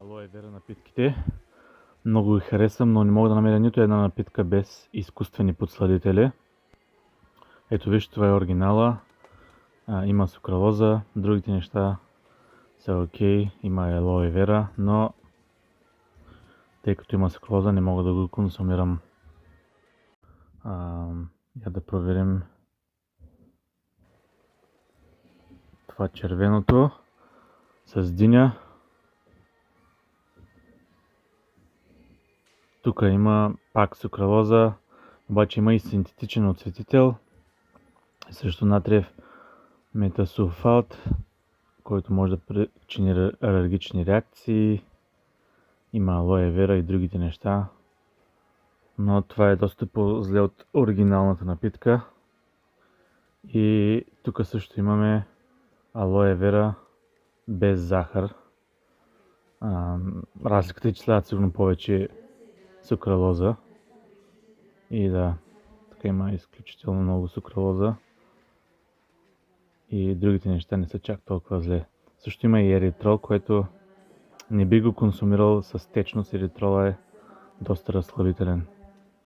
Алоe вера напитките. Много ги харесвам, но не мога да намеря нито една напитка без изкуствени подсладители. Ето виж, това е оригинала. Има сукралоза, другите неща са окей, има алоe вера, но тъй като има сукралоза не мога да го консумирам. Я да проверим това червеното с диня. Тук има пак сукралоза, обаче има и синтетичен оцветител, също натриев метасулфат, който може да причини алергични реакции. Има алоe вера и другите неща, но това е доста по-зле от оригиналната напитка. И тук също имаме алоe вера без захар. Разликата е, че слагат сигурно повече сукралоза. И да, тук има изключително много сукралоза. И другите неща не са чак толкова зле. Също има и еритрол, което не би го консумирал с течност. Еритрола е доста разслабителен.